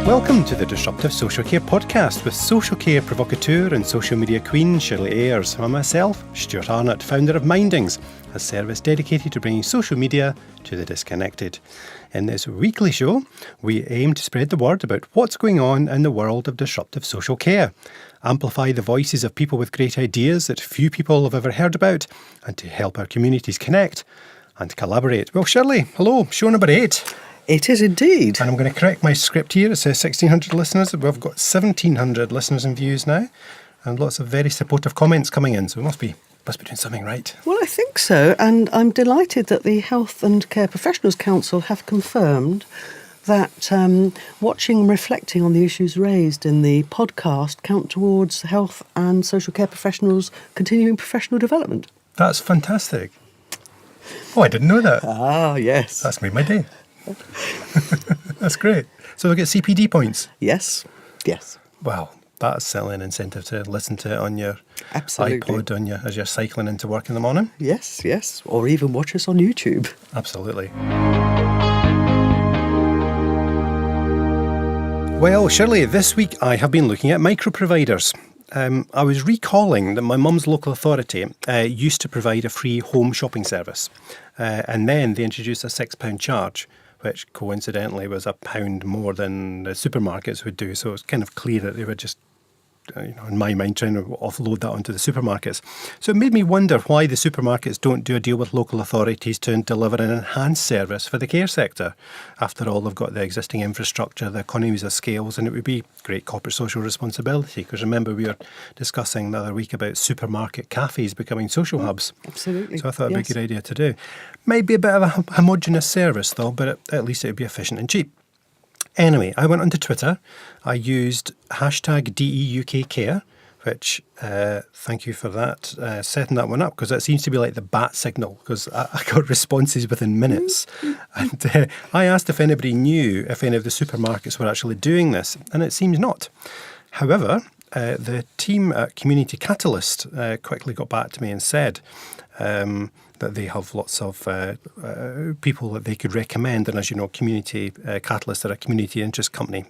Welcome to the Disruptive Social Care Podcast with social care provocateur and social media queen Shirley Ayres and myself, Stuart Arnott, founder of Mindings, a service dedicated to bringing social media to the disconnected. In this weekly show, we aim to spread the word about what's going on in the world of disruptive social care, amplify the voices of people with great ideas that few people have ever heard about, and to help our communities connect and collaborate. Well, Shirley, hello, show number 8. It is indeed. And I'm going to correct my script here. It says 1,600 listeners. We've got 1,700 listeners and views now, and lots of very supportive comments coming in. So we must be doing something right. Well, I think so. And I'm delighted that the Health and Care Professionals Council have confirmed that watching and reflecting on the issues raised in the podcast count towards health and social care professionals' continuing professional development. That's fantastic. Oh, I didn't know that. Ah, yes. That's made my day. That's great. So we get CPD points? Yes. Wow, that's certainly an incentive to listen to it on your Absolutely. iPod as you're cycling into work in the morning. Yes. Or even watch us on YouTube. Absolutely. Well, Shirley, this week I have been looking at micro-providers. I was recalling that my mum's local authority used to provide a free home shopping service. And then they introduced a £6 charge, which coincidentally was £1 more than the supermarkets would do. So it's kind of clear that they were just, in my mind, trying to offload that onto the supermarkets. So it made me wonder why the supermarkets don't do a deal with local authorities to deliver an enhanced service for the care sector. After all, they've got the existing infrastructure, the economies of scales, and it would be great corporate social responsibility. Because remember, we were discussing the other week about supermarket cafes becoming social hubs. Absolutely. So I thought it'd be a good idea to do. Might be a bit of a homogenous service though, but at least it would be efficient and cheap. Anyway, I went onto Twitter. I used hashtag DEUKCare, which, thank you for that, setting that one up, because that seems to be like the bat signal, because I got responses within minutes. And I asked if anybody knew if any of the supermarkets were actually doing this, and it seems not. However, the team at Community Catalyst quickly got back to me and said that they have lots of people that they could recommend. And as you know, Community Catalyst are a community interest company.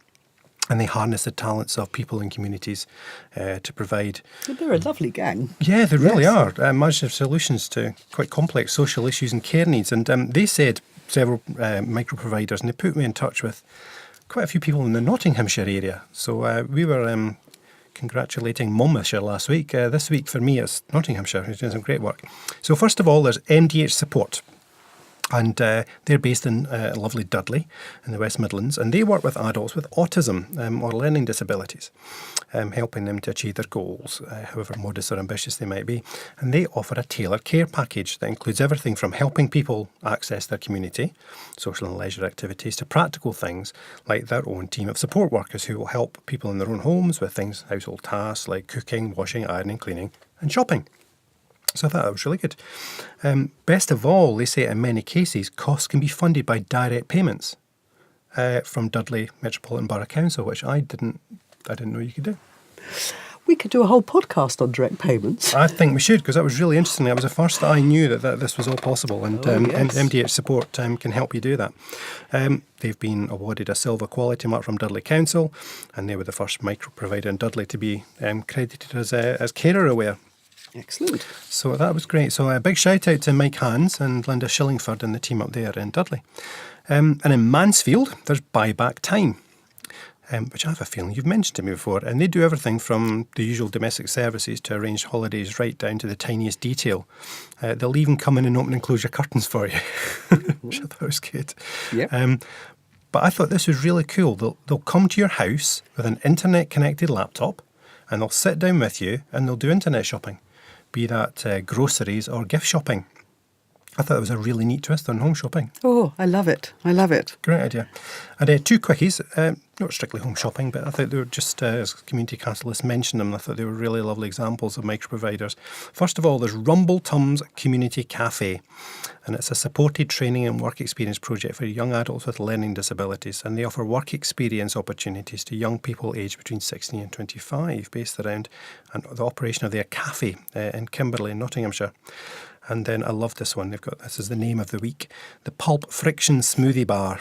And they harness the talents of people in communities to provide... They're a lovely gang. Yeah, they really are. Imaginative solutions to quite complex social issues and care needs. And they said, several micro-providers, and they put me in touch with quite a few people in the Nottinghamshire area. So we were... congratulating Monmouthshire last week. This week for me it's Nottinghamshire, who's doing some great work. So first of all, there's MDH Support. And they're based in lovely Dudley in the West Midlands. And they work with adults with autism or learning disabilities, helping them to achieve their goals, however modest or ambitious they might be. And they offer a tailored care package that includes everything from helping people access their community, social and leisure activities, to practical things like their own team of support workers who will help people in their own homes with things, household tasks like cooking, washing, ironing, cleaning and shopping. So I thought that was really good. Best of all, they say in many cases, costs can be funded by direct payments from Dudley Metropolitan Borough Council, which I didn't know you could do. We could do a whole podcast on direct payments. I think we should, because that was really interesting. That was the first that I knew that this was all possible, and yes. MDH Support can help you do that. They've been awarded a Silver Quality Mark from Dudley Council, and they were the first micro-provider in Dudley to be credited as carer aware. Excellent. So that was great. So a big shout out to Mike Hans and Linda Shillingford and the team up there in Dudley. And in Mansfield, there's Buyback Time, which I have a feeling you've mentioned to me before. And they do everything from the usual domestic services to arrange holidays right down to the tiniest detail. They'll even come in and open and close your curtains for you, which I thought was good. Yep. But I thought this was really cool. They'll come to your house with an internet-connected laptop and they'll sit down with you and they'll do internet shopping, be that groceries or gift shopping. I thought it was a really neat twist on home shopping. Oh, I love it. Great idea. And 2 quickies, not strictly home shopping, but I thought they were just, as Community Catalyst mentioned them, I thought they were really lovely examples of micro-providers. First of all, there's Rumbletums Community Café, and it's a supported training and work experience project for young adults with learning disabilities, and they offer work experience opportunities to young people aged between 16 and 25, based around the operation of their cafe in Kimberley, Nottinghamshire. And then I love this one. This is the name of the week, the Pulp Friction Smoothie Bar.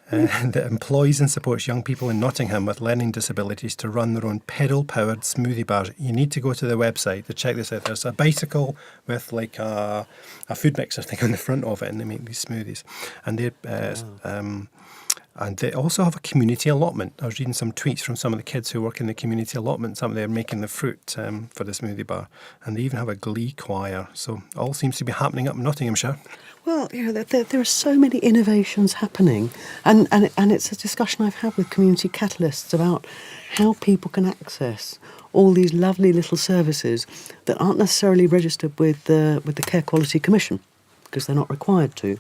that employs and supports young people in Nottingham with learning disabilities to run their own pedal-powered smoothie bars. You need to go to the website to check this out. There's a bicycle with like a food mixer thing on the front of it, and they make these smoothies. And they also have a community allotment. I was reading some tweets from some of the kids who work in the community allotment. Some of them are making the fruit for the smoothie bar. And they even have a glee choir. So all seems to be happening up in Nottinghamshire. Well, there are so many innovations happening, and it's a discussion I've had with community catalysts about how people can access all these lovely little services that aren't necessarily registered with the Care Quality Commission, because they're not required to.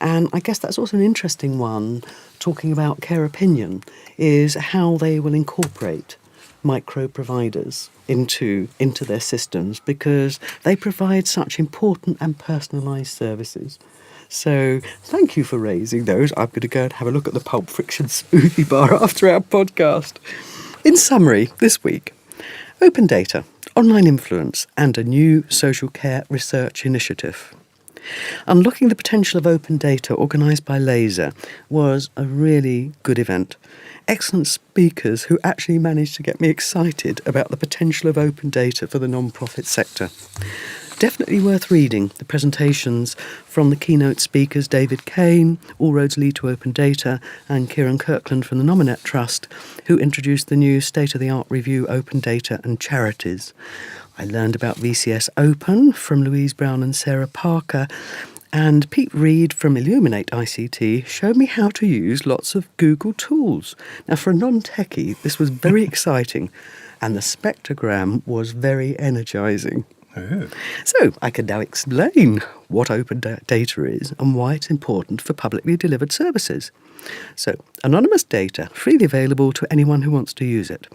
And I guess that's also an interesting one, talking about care opinion, is how they will incorporate micro providers into their systems, because they provide such important and personalised services. So thank you for raising those. I'm going to go and have a look at the Pulp Friction smoothie bar after our podcast. In summary, this week, open data, online influence, and a new social care research initiative. Unlocking the potential of open data, organised by Laser, was a really good event. Excellent speakers who actually managed to get me excited about the potential of open data for the non-profit sector. Definitely worth reading the presentations from the keynote speakers David Kane, All Roads Lead to Open Data, and Kieran Kirkland from the Nominet Trust, who introduced the new state-of-the-art review Open Data and Charities. I learned about VCS Open from Louise Brown and Sarah Parker, and Pete Reed from Illuminate ICT showed me how to use lots of Google tools. Now, for a non-techie, this was very exciting, and the spectrogram was very energising. Ooh. So I can now explain what open data is and why it's important for publicly delivered services. So, anonymous data, freely available to anyone who wants to use it.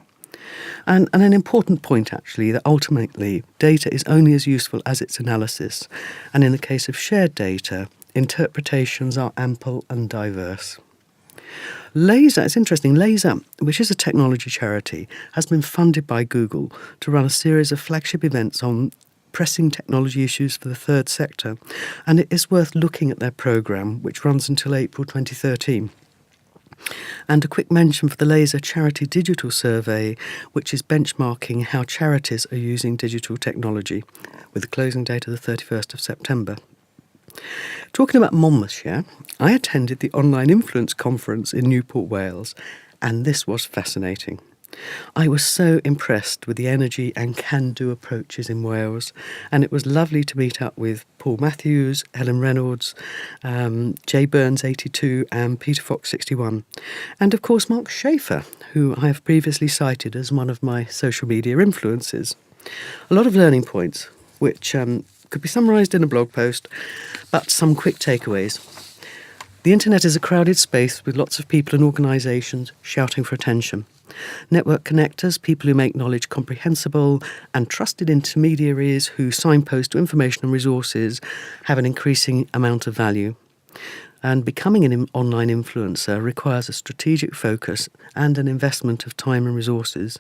And an important point, actually, that ultimately data is only as useful as its analysis. And in the case of shared data, interpretations are ample and diverse. Laser, it's interesting, Laser, which is a technology charity, has been funded by Google to run a series of flagship events on pressing technology issues for the third sector. And it is worth looking at their programme, which runs until April 2013. And a quick mention for the Laser Charity Digital Survey, which is benchmarking how charities are using digital technology, with the closing date of the 31st of September. Talking about Monmouthshire, I attended the Online Influence Conference in Newport, Wales, and this was fascinating. I was so impressed with the energy and can-do approaches in Wales, and it was lovely to meet up with Paul Matthews, Helen Reynolds, Jay Burns 82 and Peter Fox 61, and of course Mark Schaefer, who I have previously cited as one of my social media influences. A lot of learning points, which could be summarised in a blog post, but some quick takeaways. The internet is a crowded space with lots of people and organisations shouting for attention. Network connectors, people who make knowledge comprehensible, and trusted intermediaries who signpost to information and resources have an increasing amount of value. And becoming an online influencer requires a strategic focus and an investment of time and resources.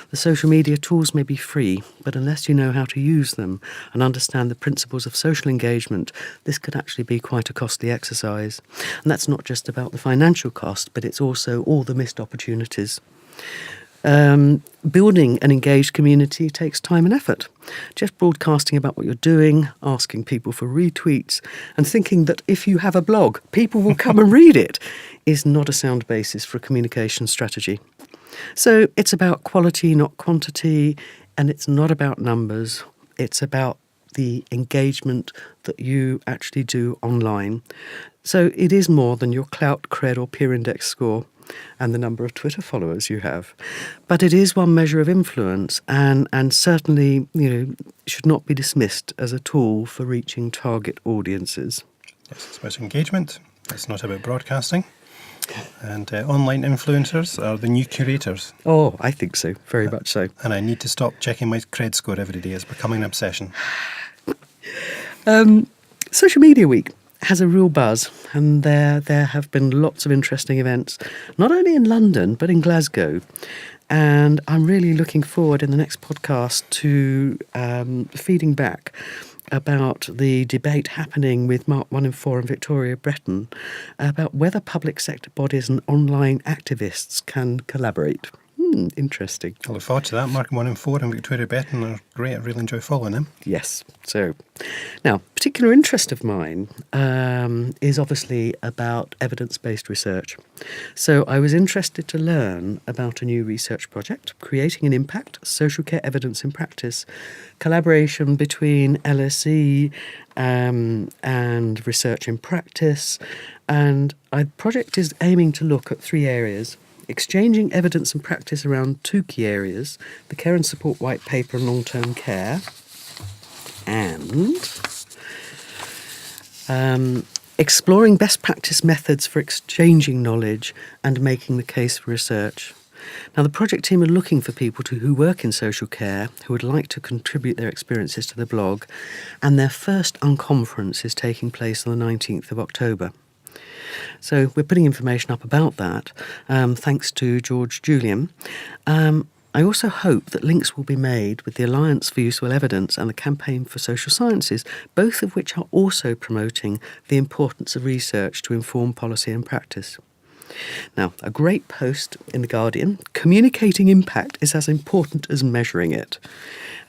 The social media tools may be free, but unless you know how to use them and understand the principles of social engagement, this could actually be quite a costly exercise. And that's not just about the financial cost, but it's also all the missed opportunities. Building an engaged community takes time and effort. Just broadcasting about what you're doing, asking people for retweets, and thinking that if you have a blog, people will come and read it, is not a sound basis for a communication strategy. So it's about quality, not quantity, and it's not about numbers. It's about the engagement that you actually do online. So it is more than your clout, cred, or peer index score and the number of Twitter followers you have. But it is one measure of influence, and certainly, should not be dismissed as a tool for reaching target audiences. Yes, it's about engagement. It's not about broadcasting. And online influencers are the new curators. Oh, I think so. Very much so. And I need to stop checking my cred score every day. It's becoming an obsession. Social Media Week has a real buzz, and there have been lots of interesting events, not only in London, but in Glasgow. And I'm really looking forward in the next podcast to feeding back about the debate happening with Mark 1 in 4 and Victoria Breton about whether public sector bodies and online activists can collaborate. Interesting. I look forward to that. Mark 1 and 4 and Victoria Betton are great. I really enjoy following them. Yes. So, now, particular interest of mine is obviously about evidence-based research. So I was interested to learn about a new research project, Creating an Impact, Social Care Evidence in Practice, collaboration between LSE and Research in Practice. And the project is aiming to look at 3 areas: exchanging evidence and practice around 2 key areas, the Care and Support White Paper and Long-Term Care, and exploring best practice methods for exchanging knowledge and making the case for research. Now, the project team are looking for people who work in social care who would like to contribute their experiences to the blog, and their first unconference is taking place on the 19th of October. So we're putting information up about that, thanks to George Julian. I also hope that links will be made with the Alliance for Useful Evidence and the Campaign for Social Sciences, both of which are also promoting the importance of research to inform policy and practice. Now, a great post in The Guardian: communicating impact is as important as measuring it.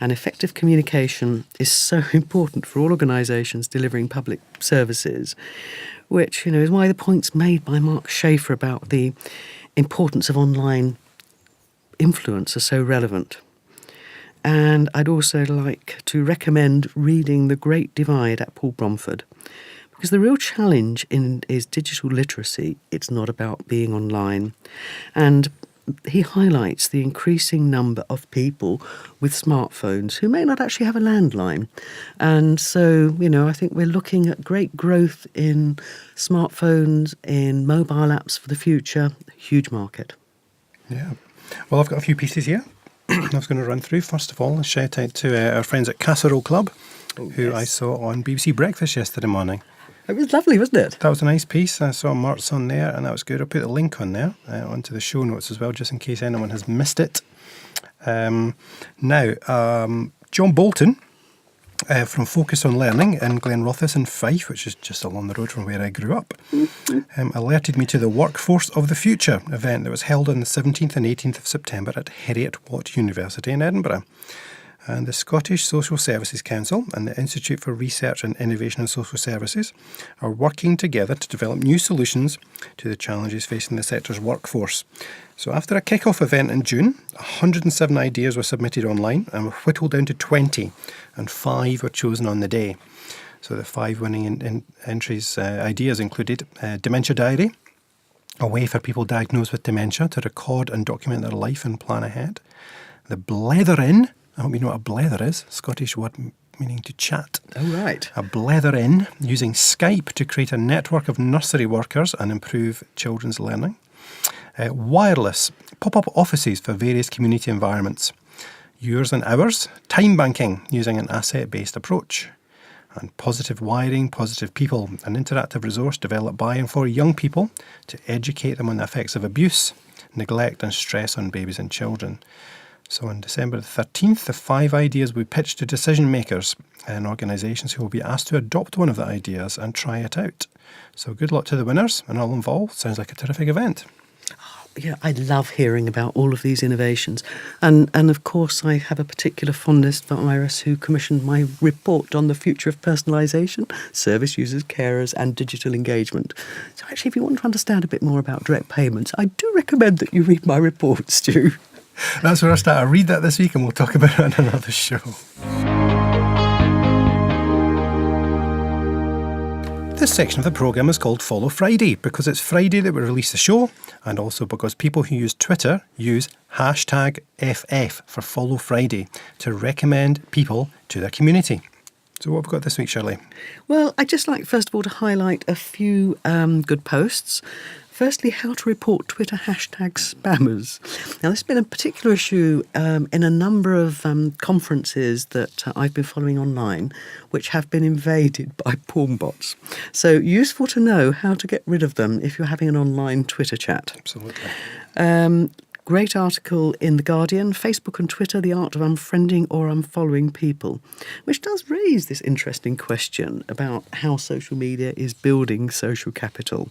And effective communication is so important for all organisations delivering public services, which, is why the points made by Mark Schaefer about the importance of online influence are so relevant. And I'd also like to recommend reading The Great Divide at Paul Bromford, because the real challenge is digital literacy. It's not about being online. And he highlights the increasing number of people with smartphones who may not actually have a landline. And so, I think we're looking at great growth in smartphones, in mobile apps for the future. Huge market. Yeah. Well, I've got a few pieces here I was going to run through. First of all, a shout out to our friends at Casserole Club, who I saw on BBC Breakfast yesterday morning. It was lovely, wasn't it? That was a nice piece. I saw Mark's on there, and that was good. I'll put the link on there, onto the show notes as well, just in case anyone has missed it. John Bolton from Focus on Learning in Glenrothes in Fife, which is just along the road from where I grew up, alerted me to the Workforce of the Future event that was held on the 17th and 18th of September at Heriot-Watt University in Edinburgh. And the Scottish Social Services Council and the Institute for Research and Innovation in Social Services are working together to develop new solutions to the challenges facing the sector's workforce. So after a kick-off event in June, 107 ideas were submitted online and were whittled down to 20, and 5 were chosen on the day. So the 5 winning ideas included Dementia Diary, a way for people diagnosed with dementia to record and document their life and plan ahead. The Blether-in, I hope you know what a blether is, Scottish word meaning to chat. Oh, right. A blether-in, using Skype to create a network of nursery workers and improve children's learning. Wireless, pop-up offices for various community environments. Yours and Ours, time banking using an asset-based approach. And Positive Wiring, Positive People, an interactive resource developed by and for young people to educate them on the effects of abuse, neglect and stress on babies and children. So on December the 13th, the 5 ideas will be pitched to decision makers and organisations who will be asked to adopt one of the ideas and try it out. So good luck to the winners and all involved. Sounds like a terrific event. Yeah, I love hearing about all of these innovations. And of course, I have a particular fondness for Iris, who commissioned my report on the future of personalisation, service users, carers and digital engagement. So actually, if you want to understand a bit more about direct payments, I do recommend that you read my report, Stu. That's where I start. I'll read that this week and we'll talk about it on another show. This section of the programme is called Follow Friday because it's Friday that we release the show, and also because people who use Twitter use hashtag FF for Follow Friday to recommend people to their community. So what have we got this week, Shirley? Well, I'd just like, first of all, to highlight a few good posts. Firstly, how to report Twitter hashtag spammers. Now, this has been a particular issue in a number of conferences that I've been following online, which have been invaded by porn bots. So useful to know how to get rid of them if you're having an online Twitter chat. Absolutely. Great article in The Guardian, Facebook and Twitter, the art of unfriending or unfollowing people, which does raise this interesting question about how social media is building social capital,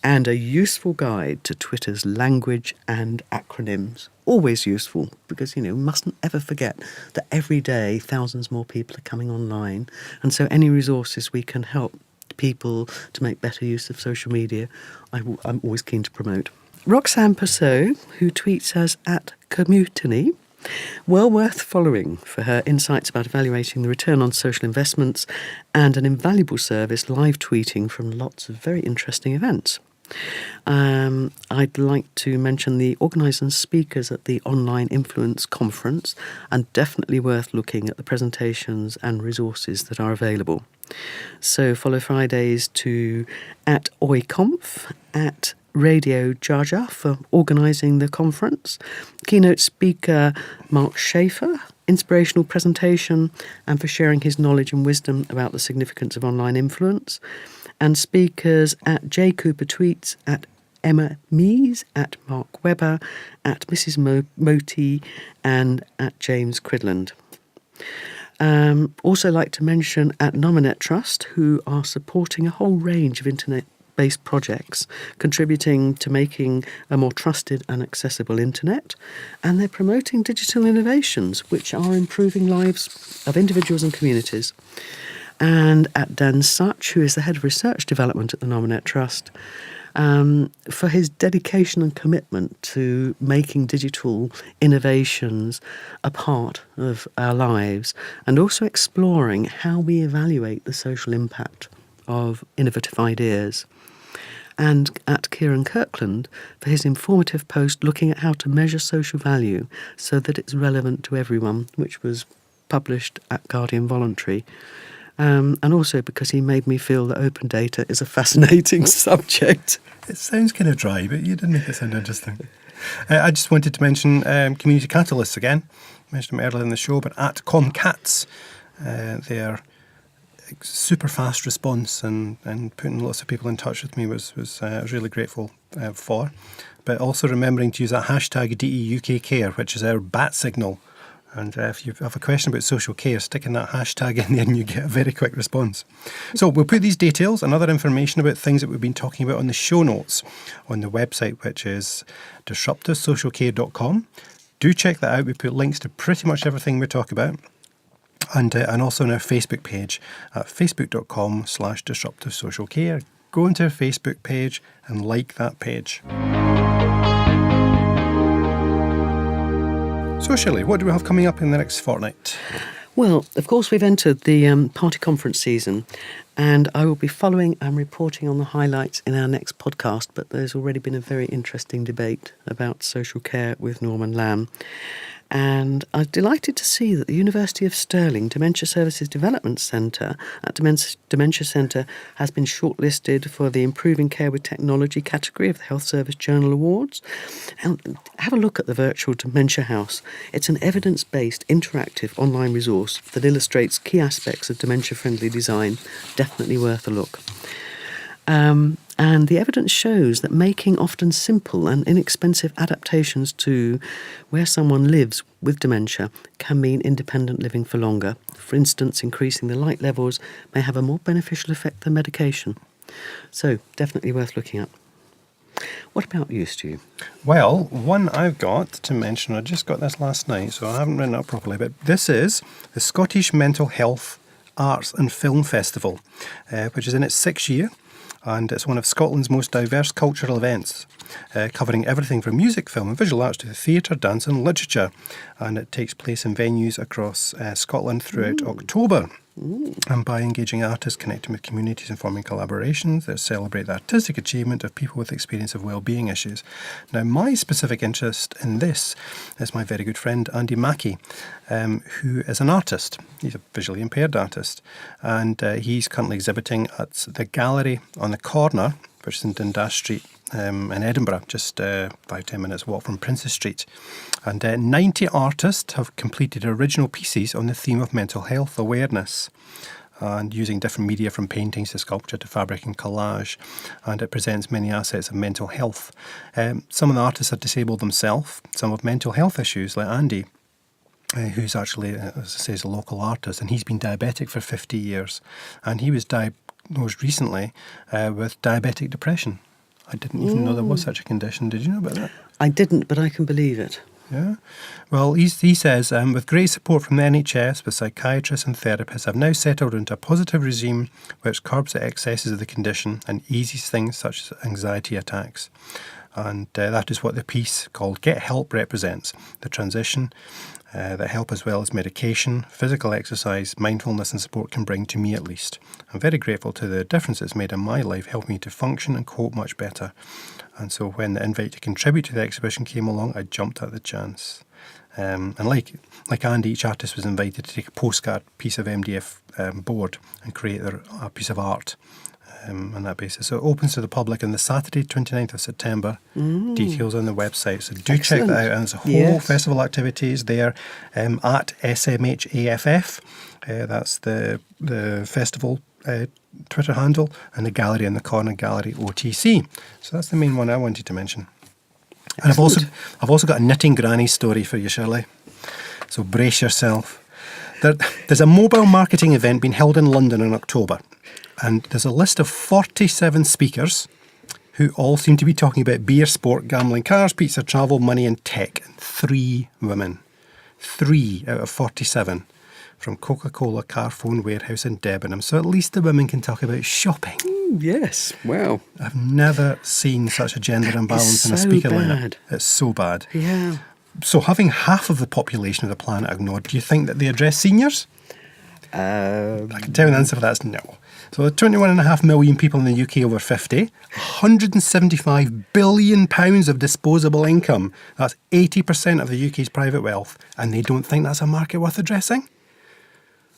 and a useful guide to Twitter's language and acronyms. Always useful, because, we mustn't ever forget that every day thousands more people are coming online, and so any resources we can help people to make better use of social media, I'm always keen to promote. Roxanne Persaud, who tweets us at Commutiny, well worth following for her insights about evaluating the return on social investments and an invaluable service live tweeting from lots of very interesting events. I'd like to mention the organisers and speakers at the Online Influence Conference, and definitely worth looking at the presentations and resources that are available. So follow Fridays to at OIConf, at Radio Jaja for organising the conference, keynote speaker Mark Schaefer, inspirational presentation and for sharing his knowledge and wisdom about the significance of online influence, and speakers at J Cooper Tweets, at Emma Mees, at Mark Webber, at Mrs. Moti and at James Cridland. Also like to mention at Nominet Trust, who are supporting a whole range of internet-based projects, contributing to making a more trusted and accessible internet, and they're promoting digital innovations which are improving lives of individuals and communities. And at Dan Such, who is the Head of Research Development at the Nominet Trust, for his dedication and commitment to making digital innovations a part of our lives, and also exploring how we evaluate the social impact of innovative ideas. And at Kieran Kirkland for his informative post looking at how to measure social value so that it's relevant to everyone, which was published at Guardian Voluntary. And also because he made me feel that open data is a fascinating subject. It sounds kind of dry, but you did make it sound interesting. I just wanted to mention Community Catalysts again. I mentioned them earlier in the show, but at Comcats, their super fast response and putting lots of people in touch with me I was really grateful for. But also remembering to use that hashtag DEUKCare, which is our bat signal. And if you have a question about social care, stick in that hashtag in there and you get a very quick response. So we'll put these details and other information about things that we've been talking about on the show notes on the website, which is disruptivesocialcare.com. Do check that out. We put links to pretty much everything we talk about. And also on our Facebook page at facebook.com/disruptivesocialcare. Go into our Facebook page and like that page. So Shirley, what do we have coming up in the next fortnight? Well, of course, we've entered the party conference season, and I will be following and reporting on the highlights in our next podcast, but there's already been a very interesting debate about social care with Norman Lamb. And I was delighted to see that the University of Stirling Dementia Services Development Centre at Dementia Centre has been shortlisted for the Improving Care with Technology category of the Health Service Journal Awards. And have a look at the virtual Dementia House. It's an evidence-based, interactive online resource that illustrates key aspects of dementia-friendly design. Definitely worth a look. And the evidence shows that making often simple and inexpensive adaptations to where someone lives with dementia can mean independent living for longer. For instance, increasing the light levels may have a more beneficial effect than medication. So, definitely worth looking at. What about you, Stu? Well, one I've got to mention, I just got this last night, so I haven't written it up properly, but this is the Scottish Mental Health Arts and Film Festival, which is in its 6th year. And it's one of Scotland's most diverse cultural events, covering everything from music, film and visual arts to theatre, dance and literature. And it takes place in venues across Scotland throughout October. And by engaging artists, connecting with communities and forming collaborations that celebrate the artistic achievement of people with experience of well-being issues. Now, my specific interest in this is my very good friend Andy Mackey, who is an artist. He's a visually impaired artist, and he's currently exhibiting at the gallery on the corner, which is in Dundas Street in Edinburgh, just 5-10 minutes walk from Princes Street. And 90 artists have completed original pieces on the theme of mental health awareness. and using different media from paintings to sculpture to fabric and collage, and it presents many assets of mental health. Some of the artists are disabled themselves, some have mental health issues, like Andy, who's actually, as I say, is a local artist, and he's been diabetic for 50 years, and he was diagnosed recently with diabetic depression. I didn't even know there was such a condition. Did you know about that? I didn't, but I can believe it. Yeah. Well, he says, with great support from the NHS, with psychiatrists and therapists, I've now settled into a positive regime which curbs the excesses of the condition and eases things such as anxiety attacks. And that is what the piece called Get Help represents, the transition that help as well as medication, physical exercise, mindfulness and support can bring to me at least. I'm very grateful to the difference it's made in my life, helped me to function and cope much better. And so when the invite to contribute to the exhibition came along, I jumped at the chance. And like Andy, each artist was invited to take a postcard piece of MDF board and create a piece of art on that basis. So it opens to the public on the Saturday, 29th of September. Details on the website. So do check that out. And there's a whole festival activities there at SMHAFF. That's the festival Twitter handle, and the gallery in the corner, Gallery OTC. So that's the main one I wanted to mention. And I've also got a knitting granny story for you, Shirley. So brace yourself. There's a mobile marketing event being held in London in October, and there's a list of 47 speakers who all seem to be talking about beer, sport, gambling, cars, pizza, travel, money and tech. And 3 women. 3 out of 47. From Coca-Cola, Carphone, Warehouse and Debenham. So at least the women can talk about shopping. Yes, wow. I've never seen such a gender imbalance in a speaker lineup. It's so bad. Yeah. So having half of the population of the planet ignored, do you think that they address seniors? I can tell you the answer for that is no. So 21.5 million people in the UK over 50, £175 billion of disposable income. That's 80% of the UK's private wealth. And they don't think that's a market worth addressing?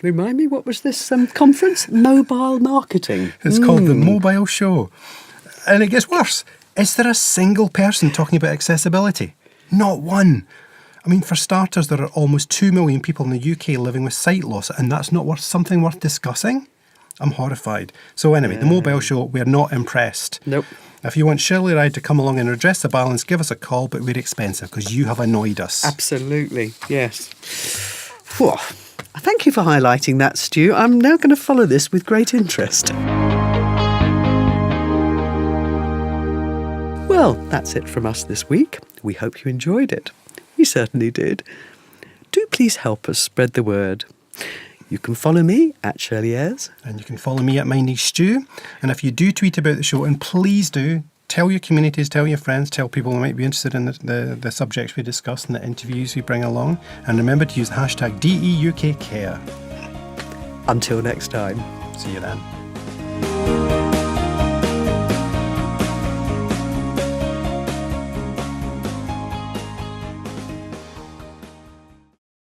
Remind me, what was this conference? Mobile marketing. It's called the Mobile Show. And it gets worse. Is there a single person talking about accessibility? Not one. I mean, for starters, there are almost 2 million people in the UK living with sight loss, and that's not something worth discussing? I'm horrified. So anyway, the Mobile Show, we're not impressed. Nope. If you want Shirley Ride to come along and redress the balance, give us a call, but we're expensive because you have annoyed us. Absolutely, yes. Whew. Thank you for highlighting that, Stu. I'm now going to follow this with great interest. Well, that's it from us this week. We hope you enjoyed it. We certainly did. Do please help us spread the word. You can follow me at Shirley Ayres. And you can follow me at Minding Stew. And if you do tweet about the show, and please do, tell your communities, tell your friends, tell people who might be interested in the subjects we discuss and the interviews we bring along. And remember to use the hashtag DEUKCare. Until next time. See you then.